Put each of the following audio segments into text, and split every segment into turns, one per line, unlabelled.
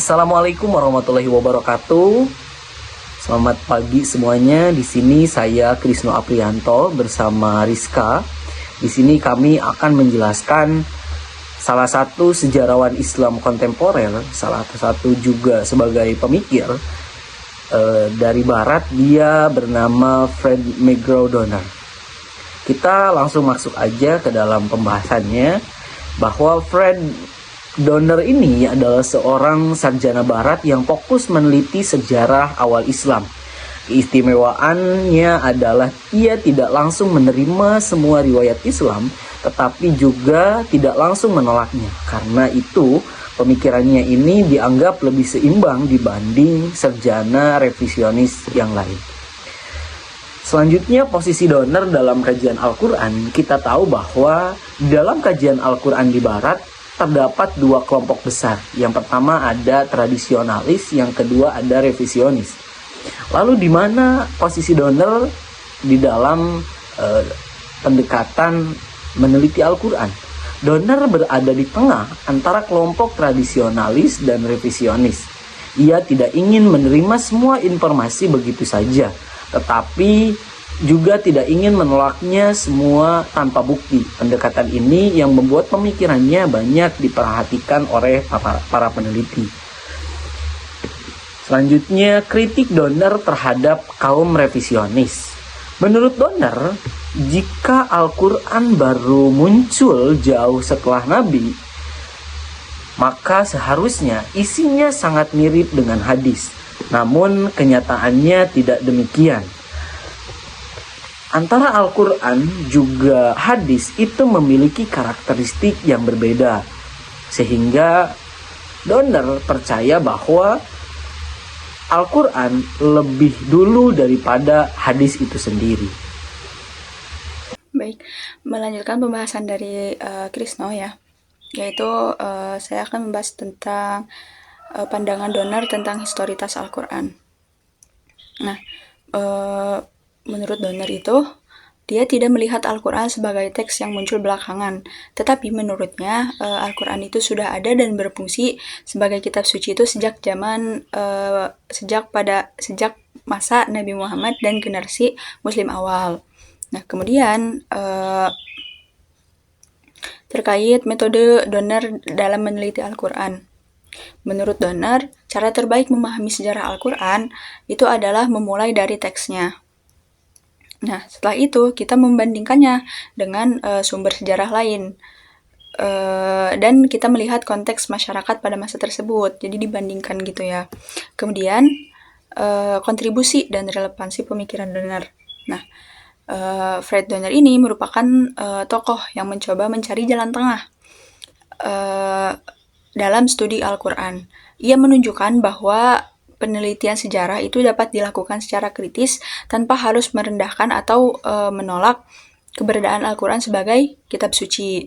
Assalamualaikum warahmatullahi wabarakatuh. Selamat pagi semuanya. Di sini saya Krisno Aprianto bersama Rizka. Di sini kami akan menjelaskan salah satu sejarawan Islam kontemporer, salah satu juga sebagai pemikir dari Barat. Dia bernama Fred McGraw Donner. Kita langsung masuk aja ke dalam pembahasannya, bahwa Fred Donner ini adalah seorang sarjana Barat yang fokus meneliti sejarah awal Islam. Keistimewaannya adalah ia tidak langsung menerima semua riwayat Islam, tetapi juga tidak langsung menolaknya. Karena itu, pemikirannya ini dianggap lebih seimbang dibanding sarjana revisionis yang lain. Selanjutnya, posisi Donner dalam kajian Al-Quran. Kita tahu bahwa dalam kajian Al-Quran di Barat terdapat dua kelompok besar. Yang pertama ada tradisionalis, yang kedua ada revisionis. Lalu di mana posisi Donner di dalam pendekatan meneliti Al-Quran? Donner berada di tengah antara kelompok tradisionalis dan revisionis. Ia tidak ingin menerima semua informasi begitu saja, tetapi juga tidak ingin menolaknya semua tanpa bukti. Pendekatan ini yang membuat pemikirannya banyak diperhatikan oleh para peneliti. Selanjutnya, kritik Donner terhadap kaum revisionis. Menurut Donner, jika Al-Quran baru muncul jauh setelah Nabi, maka seharusnya isinya sangat mirip dengan hadis. Namun kenyataannya tidak demikian. Antara Al-Quran juga hadis itu memiliki karakteristik yang berbeda. Sehingga Donner percaya bahwa Al-Quran lebih dulu daripada hadis itu sendiri.
Baik, melanjutkan pembahasan dari Krisno ya, yaitu saya akan membahas tentang pandangan Donner tentang historitas Al-Quran. Nah, menurut Donner itu, dia tidak melihat Al-Quran sebagai teks yang muncul belakangan, tetapi menurutnya Al-Quran itu sudah ada dan berfungsi sebagai kitab suci itu sejak masa Nabi Muhammad dan generasi Muslim awal. Nah, kemudian terkait metode Donner dalam meneliti Al-Quran. Menurut Donner, cara terbaik memahami sejarah Al-Quran itu adalah memulai dari teksnya. Nah, setelah itu kita membandingkannya dengan sumber sejarah lain. Dan kita melihat konteks masyarakat pada masa tersebut. Jadi dibandingkan gitu ya. Kemudian, kontribusi dan relevansi pemikiran Donner. Nah, Fred Donner ini merupakan tokoh yang mencoba mencari jalan tengah dalam studi Al-Quran. Ia menunjukkan bahwa penelitian sejarah itu dapat dilakukan secara kritis tanpa harus merendahkan atau menolak keberadaan Al-Quran sebagai kitab suci.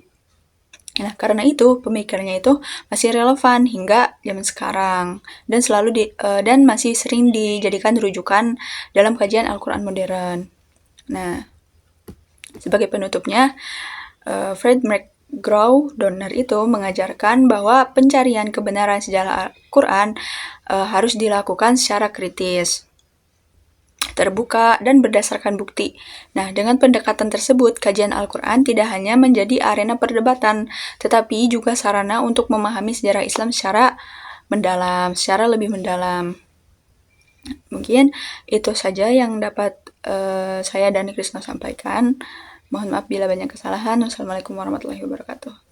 Nah, karena itu pemikirannya itu masih relevan hingga zaman sekarang dan dan masih sering dijadikan rujukan dalam kajian Al-Quran modern. Nah, sebagai penutupnya, Fred McGraw Donner itu mengajarkan bahwa pencarian kebenaran sejarah Al-Quran harus dilakukan secara kritis, terbuka, dan berdasarkan bukti. Nah, dengan pendekatan tersebut, kajian Al-Quran tidak hanya menjadi arena perdebatan, tetapi juga sarana untuk memahami sejarah Islam secara lebih mendalam. Mungkin itu saja yang dapat saya dan Krisna sampaikan. Mohon maaf bila banyak kesalahan. Wassalamualaikum warahmatullahi wabarakatuh.